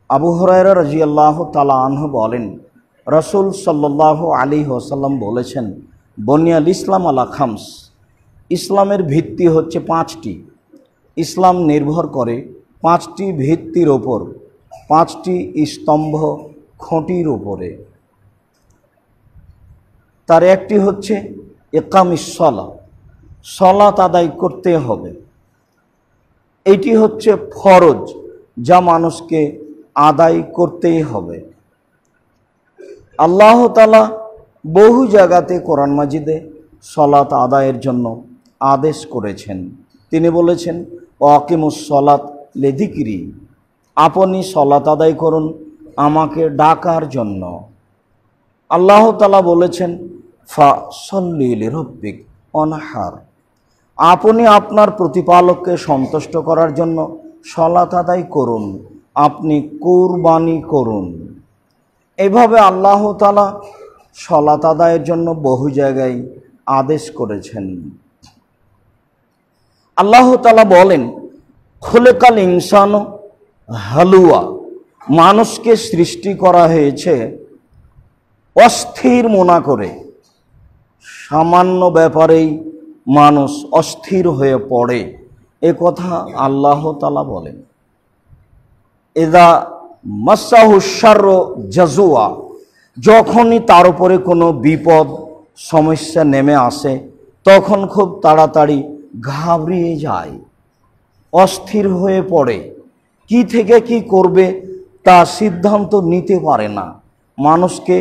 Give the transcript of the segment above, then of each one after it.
আবু হুরায়রা রাদিয়াল্লাহু তাআলা আনহু বলেন, রাসূল সাল্লাল্লাহু আলাইহি ওয়াসাল্লাম বলেছেন, বুনিয়াল ইসলাম আলা খামস, ইসলামের ভিত্তি হচ্ছে পাঁচটি। ইসলাম নির্ভর করে পাঁচটি ভিত্তির ওপর, পাঁচটি স্তম্ভ খুঁটির ওপরে। তার একটি হচ্ছে ইকামিস সালাহ, সালাত আদায় করতে হবে। এটি হচ্ছে ফরজ, যা মানুষকে আদায় করতেই হবে। আল্লাহ তাআলা বহু জায়গাতে কোরআন মাজিদে সালাত আদায়ের জন্য আদেশ করেছেন। তিনি বলেছেন, ওয়াকিমুস সালাত লিযিকরি, আপনি সালাত আদায় করুন আমাকে ডাকার জন্য। আল্লাহ তাআলা বলেছেন, ফাসল্লি লিরাব্বিক ওয়ানহার, আপনি আপনার প্রতিপালককে সন্তুষ্ট করার জন্য সালাত আদায় করুন, আপনি কুরবানি করুন। এভাবে আল্লাহ তাআলা সালাত আদায়ের জন্য বহু জায়গায় আদেশ করেছেন। আল্লাহ তাআলা বলেন, খুলিকাল ইনসানু হালুয়া, মানুষকে সৃষ্টি করা হয়েছে অস্থির মনা করে। সামান্য ব্যাপারেই মানুষ অস্থির হয়ে পড়ে, এ কথা আল্লাহ তাআলা বলেন। ইযা মাসাহু শাররু জাজুয়া, যখনই তার উপরে কোনো বিপদ সমস্যা নেমে আসে তখন খুব তাড়াতাড়ি ঘাবড়িয়ে যায়, অস্থির হয়ে পড়ে, কি থেকে কি করবে তা সিদ্ধান্ত নিতে পারে না। মানুষকে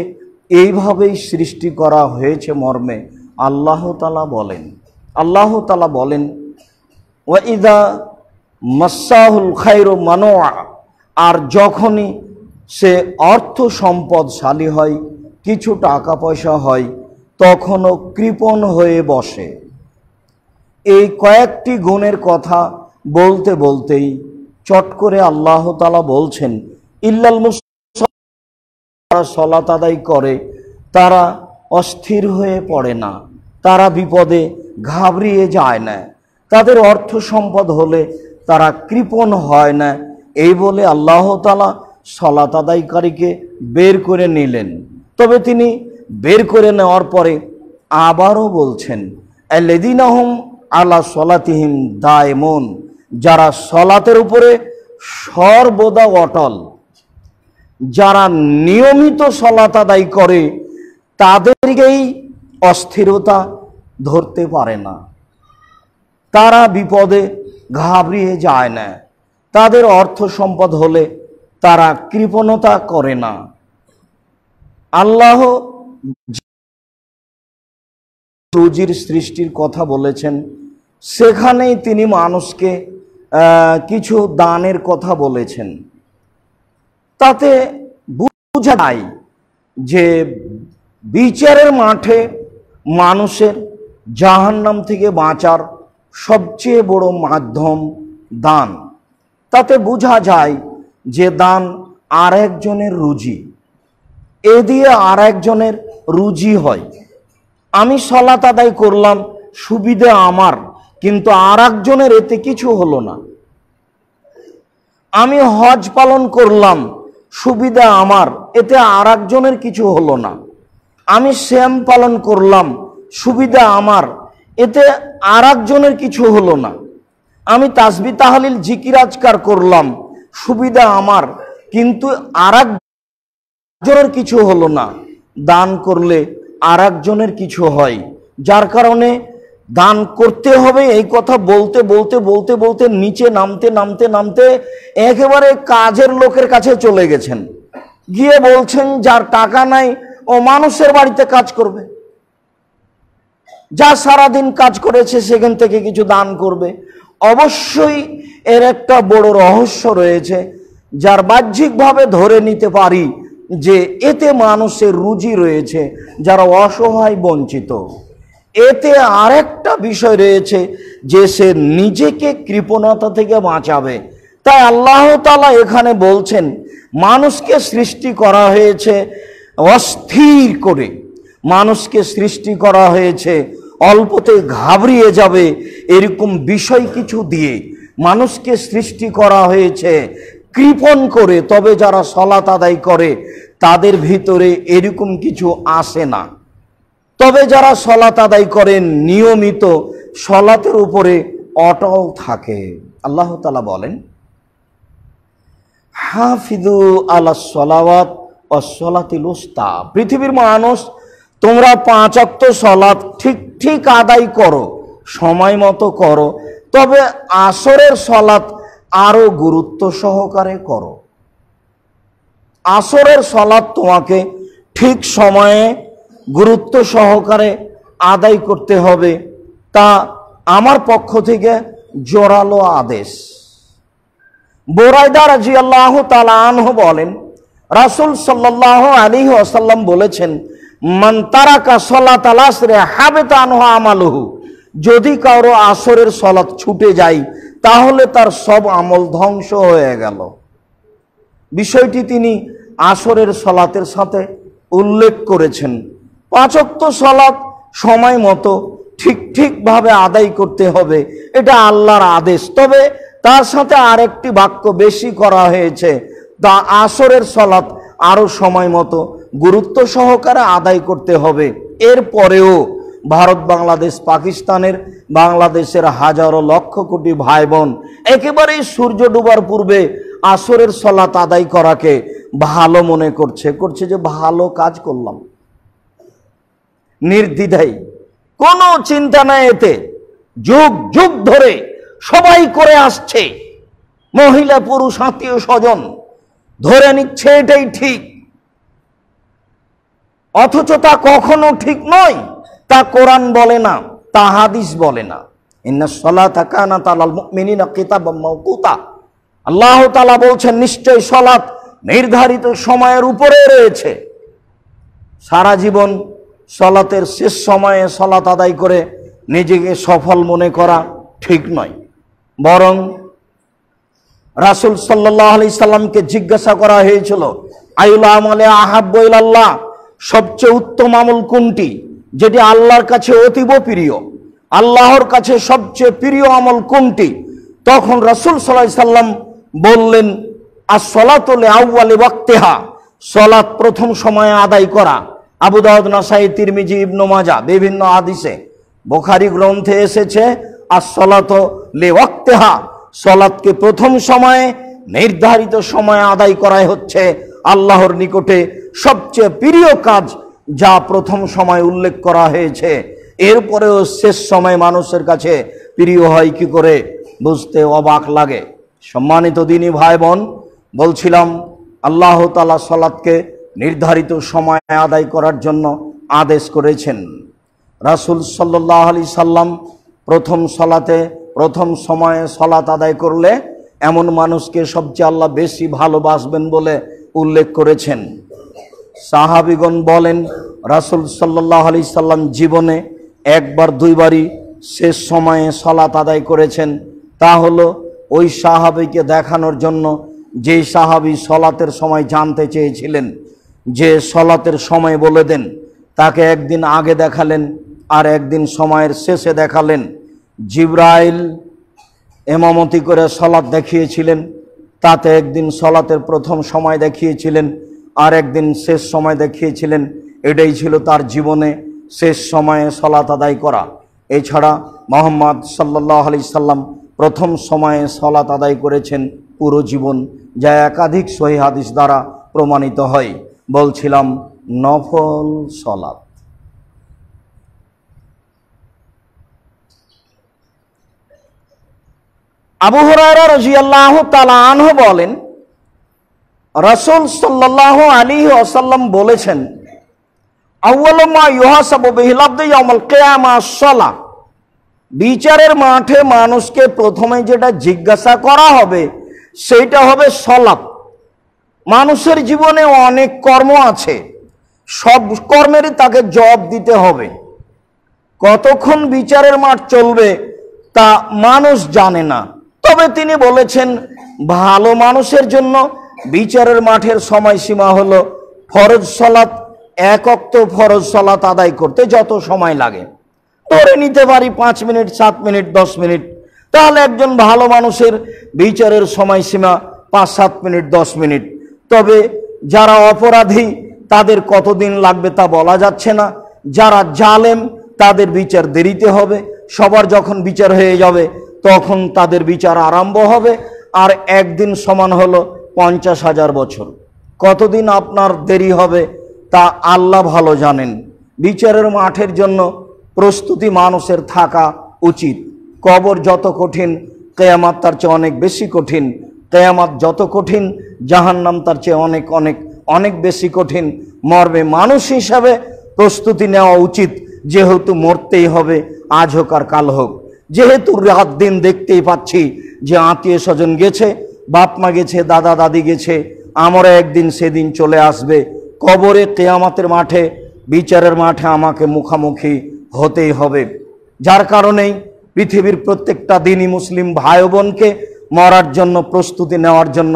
এইভাবেই সৃষ্টি করা হয়েছে মর্মে আল্লাহ তাআলা বলেন। আল্লাহ তাআলা বলেন, ওয়া ইযা মাসাহুল খায়রু মানুআ, আর যখনই সে অর্থ সম্পদশালী হয়, কিছু টাকা পয়সা হয়, তখনও কৃপণ হয়ে বসে। এই কয়েকটি গুণের কথা বলতে বলতেই চট করে আল্লাহ তাআলা বলছেন, ইল্লাল মুসাল্লিন, সালাত আদায় করে তারা অস্থির হয়ে পড়ে না, তারা বিপদে ঘাবড়িয়ে যায় না, তাদের অর্থ সম্পদ হলে তারা কৃপণ হয় না। এই বলে আল্লাহ তাআলা সালাত আদায়কারীকে বের করে নিলেন। তবে তিনি বের করে নেওয়ার পরে আবারও বলছেন, আল্লাযীনা হুম আলা সালাতিহিম দায়মুন, যারা সালাতের উপরে সর্বদা অটল, যারা নিয়মিত সালাত আদায় করে তাদেরকেই অস্থিরতা ধরতে পারে না, তারা বিপদে ঘাবড়িয়ে যায় না, তাদের অর্থ সম্পদ হলে তারা কৃপণতা করে না। আল্লাহ রুজির সৃষ্টির কথা বলেছেন, সেখানেই তিনি মানুষকে কিছু দানের কথা বলেছেন। তাতে বোঝা যায় যে বিচারের মাঠে মানুষের জাহান্নাম থেকে বাঁচার সবচেয়ে বড় মাধ্যম দান। তাতে বোঝা যায় যে দান আর একজনের রুজি, এ দিয়ে আর একজনের রুজি হয়। আমি সালাত আদায় করলাম, সুবিধা আমার, কিন্তু আর একজনের এতে কিছু হলো না। আমি হজ পালন করলাম, সুবিধা আমার, এতে আর একজনের কিছু হলো না। আমি শ্যাম পালন করলাম, সুবিধা আমার, এতে আর একজনের কিছু হলো না। আমি তাসবিহ তাহলিল জিকির আজকার করলাম, সুবিধা আমার, কিন্তু আর একজনের কিছু হলো না। দান করলে আর একজনের কিছু হয়, যার কারণে দান করতে হবে এই কথা বলতে বলতে বলতে বলতে নিচে নামতে নামতে নামতে একেবারে কাজের লোকের কাছে চলে গেছেন, গিয়ে বলছেন যার টাকা নাই ও মানুষের বাড়িতে কাজ করবে, যা সারাদিন কাজ করেছে সেখান থেকে কিছু দান করবে। অবশ্যই এর একটা বড় রহস্য রয়েছে, যার বাহ্যিকভাবে ধরে নিতে পারি যে এতে মানুষের রুজি রয়েছে, যারা অসহায় বঞ্চিত। এতে আরেকটা বিষয় রয়েছে যে সে নিজেকে কৃপণতা থেকে বাঁচাবে। তাই আল্লাহ তাআলা এখানে বলছেন, মানুষকে সৃষ্টি করা হয়েছে অস্থির করে, মানুষকে সৃষ্টি করা হয়েছে অল্পতে ঘাবড়িয়ে যাবে এরকম বিষয় কিছু দিয়ে, মানুষকে সৃষ্টি করা হয়েছে কৃপণ করে, তবে যারা সলাত আদায় করে তাদের ভিতরে এরকম কিছু আসে না। তবে যারা সলাত আদায় করেন নিয়মিত, সলাতের উপরে অটল থাকে। আল্লাহ তাআলা বলেন, হাফিজু আলাস সালাওয়াত ওয়াস সালাতিল উস্তা, পৃথিবীর মানুষ তোমরা 5 ওয়াক্ত সলাত ঠিক ঠিক আদায় করো, সময় মতো করো, তবে আসরের সলাত আরো গুরুত্ব সহকারে করো। আসরের সলাত তোমাকে ঠিক সময়ে গুরুত্ব সহকারে আদায় করতে হবে, তা আমার পক্ষ থেকে জোরালো আদেশ। বুরাইদা রাদিয়াল্লাহু তাআলা আনহু বলেন, রাসূল সাল্লাল্লাহু আলাইহি ওয়াসাল্লাম বলেছেন, মান তারাকা সালাতাল আসরে হাবিতা আনহু আমালুহু, যদি কারো আসরের সলাত ছুটে যায় তাহলে তার সব আমল ধ্বংস হয়ে গেল। বিষয়টি তিনি আসরের সলাতের সাথে উল্লেখ করেছেন। 5 ওয়াক্ত সলাত সময় মতো ঠিক ঠিকভাবে আদায় করতে হবে, এটা আল্লাহর আদেশ। তবে তার সাথে আরেকটি বাক্য বেশি করা হয়েছে, তা আসরের সলাত আরো সময় মতো গুরুত্ব সহকারে আদায় করতে হবে। এরপরেও ভারত, বাংলাদেশ, পাকিস্তানের, বাংলাদেশের হাজারো লক্ষ কোটি ভাই বোন একেবারেই সূর্য ডুবার পূর্বে আসরের সলাত আদায় করাকে ভালো মনে করছে যে ভালো কাজ করলাম, নির্দ্বিধায়, কোনো চিন্তা নাই। এতে যুগ যুগ ধরে সবাই করে আসছে, মহিলা পুরুষ আত্মীয় স্বজন ধরে নিচ্ছে এটাই ঠিক, অথচ তা কখনো ঠিক নয়। তা কোরআন বলে না, তা হাদিস বলে না। ইন্নাস সালাতা কানাত আলাল মুমিনিনা কিতাবাম মাওকুতা, আল্লাহ তাআলা বলছেন, নিশ্চয় সালাত নির্ধারিত সময়ের উপরে রয়েছে। সারা জীবন সালাতের শেষ সময়ে সালাত আদায় করে নিজেকে সফল মনে করা ঠিক নয়। বরং রাসূল সাল্লাল্লাহু আলাইহি সাল্লামকে জিজ্ঞাসা করা হয়েছিল, আইউল আমালে আহাব্বু ইলাল্লাহ, সবচেয়ে উত্তম আমল কোনটি, যেটি আল্লাহর কাছে অতীব প্রিয়, আল্লাহর কাছে সবচেয়ে প্রিয় আমল কোনটি? তখন রাসূল সাল্লাল্লাহু আলাইহি সাল্লাম বললেন, আস-সালাতু লিআউয়ালি ওয়াক্তিহা, সালাত প্রথম সময়ে আদায় করা। আবু দাউদ, নাসাই, তিরমিজি, ইবনে মাজাহ বিভিন্ন হাদিসে, বুখারী গ্রন্থে এসেছে আস-সালাতু লিওয়াক্তিহা, সালাতকে প্রথম সময়ে নির্ধারিত সময়ে আদায় করাই হচ্ছে আল্লাহর নিকটে সবচেয়ে প্রিয় কাজ, যা প্রথম সময় উল্লেখ করা হয়েছে। এরপরেও শেষ সময় মানুষের কাছে প্রিয় হয় কি করে বুঝতে অবাক লাগে। সম্মানিত দিনী ভাই বোন, বলছিলাম আল্লাহ তাআলা সালাতকে নির্ধারিত সময়ে আদায় করার জন্য আদেশ করেছেন। রাসূল সাল্লাল্লাহু আলাইহি সাল্লাম প্রথম সালাতে প্রথম সময়ে সালাত আদায় করলে এমন মানুষকে সবচেয়ে আল্লাহ বেশি ভালোবাসবেন বলে উল্লেখ করেছেন। সাহাবীগণ বলেন, রাসূল সাল্লাল্লাহু আলাইহি সাল্লাম জীবনে একবার দুইবারই শেষ সময়ে সালাত আদায় করেছেন। তা হলো ওই সাহাবীকে দেখানোর জন্য, যে সাহাবী সালাতের সময় জানতে চেয়েছিলেন যে সালাতের সময় বলে দেন, তাকে একদিন আগে দেখালেন আর একদিন সময়ের শেষে দেখালেন। জিবরাইল ইমামতি করে সালাত দেখিয়েছিলেন, তাতে একদিন সালাতের প্রথম সময় দেখিয়েছিলেন আর একদিন শেষ সময় দেখিয়েছিলেন। এটাই ছিল তার জীবনে শেষ সময়ে সালাত আদায় করা। এছাড়া মুহাম্মদ সাল্লাল্লাহু আলাইহি সাল্লাম প্রথম সময়ে সালাত আদায় করেছেন পুরো জীবন, যা একাধিক সহিহ হাদিস দ্বারা প্রমাণিত হয়। বলছিলাম নফল সালাত। আবু হুরায়রা রাদিয়াল্লাহু তাআলা আনহু বলেন, রাসূল সাল্লাল্লাহু আলাইহি ওয়াসাল্লাম বলেছেন, আউয়ালু মা ইউহাসাবু বিহিল আবদু ইয়াউমাল কিয়ামাহ আস-সালাহ, বিচারের মাঠে মানুষকে প্রথমে যেটা জিজ্ঞাসা করা হবে সেইটা হবে সালাত। মানুষের জীবনে অনেক কর্ম আছে, সব কর্মেরই তাকে জবাব দিতে হবে। কতক্ষণ বিচারের মাঠ চলবে তা মানুষ জানে না। তবে তিনি বলেছেন, ভালো মানুষের জন্য বিচারের মাঠের সময়সীমা হলো ফরজ সালাত, 1 ওয়াক্ত ফরজ সালাত আদায় করতে যত সময় লাগে, ধরে নিতে পারি 5 মিনিট, 7 মিনিট, 10 মিনিট। তাহলে একজন ভালো মানুষের বিচারের সময়সীমা 5-7 মিনিট 10 মিনিট। তবে যারা অপরাধী তাদের কতদিন লাগবে তা বলা যাচ্ছে না। যারা জালেম তাদের বিচার দেরিতে হবে। সবার যখন বিচার হয়ে যাবে তখন তাদের বিচার আরম্ভ হবে। আর একদিন সমান হলো 50,000 বছর। কতদিন আপনার দেরি হবে তা আল্লাহ ভালো জানেন। বিচারের মাঠের জন্য প্রস্তুতি মানুষের থাকা উচিত। কবর যত কঠিন, কিয়ামত তার চেয়ে অনেক বেশি কঠিন। কিয়ামত যত কঠিন, জাহান্নাম তার চেয়ে অনেক অনেক অনেক বেশি কঠিন। মর্মে মানুষ হিসাবে প্রস্তুতি নেওয়া উচিত, যেহেতু মরতেই হবে, আজ হোক আর কাল হোক। যেহেতু রাত দিন দেখতেই পাচ্ছি যে আত্মীয় স্বজন গেছে, বাপ মা গেছে, দাদা দাদি গেছে, আমরা একদিন সেদিন চলে আসবে। কবরে, কিয়ামতের মাঠে, বিচারের মাঠে আমাকে মুখামুখি হতেই হবে। যার কারণেই পৃথিবীর প্রত্যেকটা দিনই মুসলিম ভাই বোনকে মরার জন্য প্রস্তুতি নেওয়ার জন্য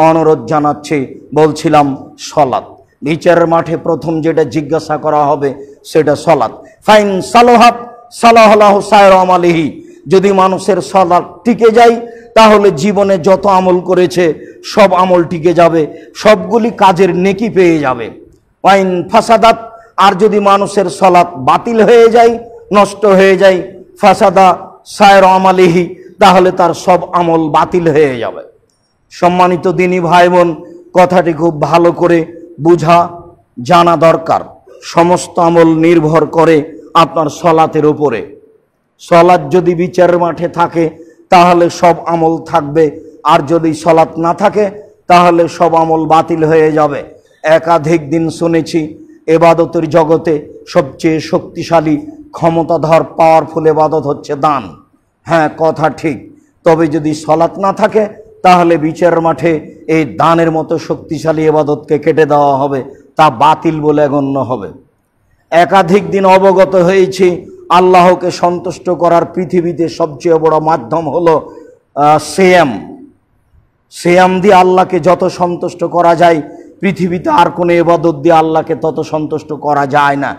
অনুরোধ জানাচ্ছি। বলছিলাম সলাৎ। বিচারের মাঠে প্রথম যেটা জিজ্ঞাসা করা হবে সেটা সলাৎ। ফাইন সালাহাত সালাহু সায়র আমালিহি। যদি মানুষের সলাৎ টিকে যায় তাহলে জীবনে যত আমল করেছে সব আমল টিকে যাবে, সবগুলি কাজের নেকি পেয়ে যাবে। ওয়াইন ফাসাদাত, আর যদি মানুষের সলাৎ বাতিল হয়ে যায়, নষ্ট হয়ে যায়, ফাসাদা সায়র আমালিহি, তাহলে তার সব আমল বাতিল হয়ে যাবে। সম্মানিত দিনী ভাই বোন, কথাটি খুব ভালো করে বুঝা জানা দরকার। সমস্ত আমল নির্ভর করে আপনার সলাতের উপরে। সলাৎ যদি বিচারের মাঠে থাকে তাহলে সব আমল থাকবে, আর যদি সলাৎ না থাকে তাহলে সব আমল বাতিল হয়ে যাবে। একাধিক দিন শুনেছি এবাদতের জগতে সবচেয়ে শক্তিশালী, ক্ষমতাধর, পাওয়ারফুল এবাদত হচ্ছে দান। হ্যাঁ, কথা ঠিক। তবে যদি সলাৎ না থাকে তাহলে বিচারের মাঠে এই দানের মতো শক্তিশালী এবাদতকে কেটে দেওয়া হবে, তা বাতিল বলে গণ্য হবে। একাধিক দিন অবগত হয়েছি আল্লাহকে সন্তুষ্ট করার পৃথিবীতে সবচেয়ে বড় মাধ্যম হলো সিয়াম। সিয়াম দিয়ে আল্লাহকে যত সন্তুষ্ট করা যায় পৃথিবীতে আর কোনো ইবাদত দিয়ে আল্লাহকে তত সন্তুষ্ট করা যায় না,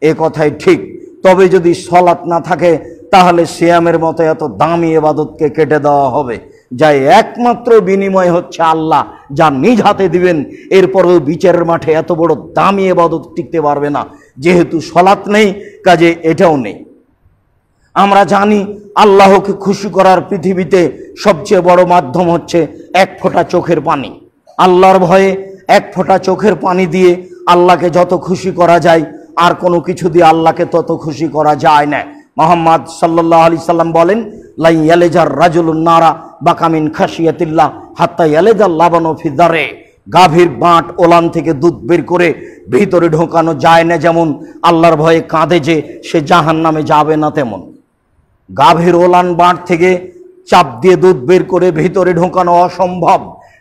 এ কথাই ঠিক। তবে যদি সলাৎ না থাকে তাহলে সিয়ামের মতো এত দামি ইবাদতকে কেটে দেওয়া হবে, যাই একমাত্র বিনিময় হচ্ছে আল্লাহ, যা নিজ হাতে দিবেন। এরপরেও বিচারের মাঠে এত বড় দামি ইবাদত টিকতে পারবে না, যেহেতু সলাৎ নেই, কাজে এটাও নেই। আমরা জানি আল্লাহকে খুশি করার পৃথিবীতে সবচেয়ে বড় মাধ্যম হচ্ছে এক ফোঁটা চোখের পানি। আল্লাহর ভয়ে এক ফোঁটা চোখের পানি দিয়ে আল্লাহকে যত খুশি করা যায় আর কোনো কিছু দিয়ে আল্লাহকে তত খুশি করা যায় না। মুহাম্মদ সাল্লাল্লাহু আলাইহি সাল্লাম বলেন, লা ইয়ালিজার রাজুলুন নারা বাকামিন খাশিয়াতিল্লাহ হাত্তা ইয়ালিজাল লাবানু ফি দারে। গাভীর বাঁট ওলান থেকে দুধ বের করে ভিতরে ঢোকানো যায় না যেমন, আল্লাহর ভয়ে কাঁদে যে সে জাহান্নামে যাবে না তেমন। গাভীর ওলান বাঁট থেকে চাপ দিয়ে দুধ বের করে ভিতরে ঢোকানো অসম্ভব,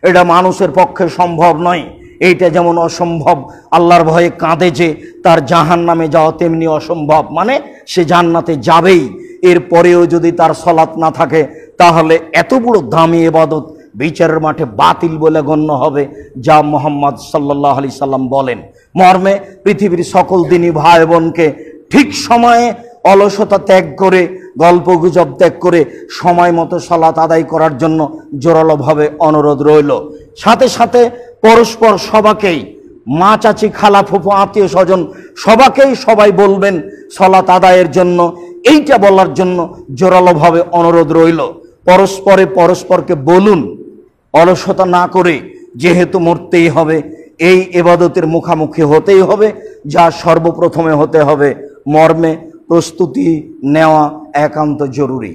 এটা মানুষের পক্ষে সম্ভব নয়। এইটা যেমন অসম্ভব, আল্লাহর ভয়ে কাঁদে যে তার জাহান্নামে যাওয়া তেমনি অসম্ভব, মানে সে জান্নাতে যাবেই। এরপরেও যদি তার সলাৎ না থাকে তাহলে এত বড় দামি ইবাদত বিচারের মাঠে বাতিল বলে গণ্য হবে, যা মুহাম্মদ সাল্লাল্লাহু আলাইহি সাল্লাম বলেন। মর্মে পৃথিবীর সকল দিনী ভাই বোনকে ঠিক সময়ে অলসতা ত্যাগ করে, গল্প গুজব ত্যাগ করে সময় মতো সালাত আদায় করার জন্য জোরালোভাবে অনুরোধ রইল। সাথে সাথে পরস্পর সবাকেই, মা চাচি খালা ফুফু আত্মীয় স্বজন সবাকেই সবাই বলবেন সালাত আদায়ের জন্য, এইটা বলার জন্য জোরালোভাবে অনুরোধ রইল। পরস্পরে পরস্পরকে বলুন অলসতা না করে, যেহেতু মরতেই হবে, এই ইবাদতের মুখামুখি হতেই হবে, যা সর্বপ্রথমে হতে হবে, মর্মে প্রস্তুতি নেওয়া একান্ত জরুরি।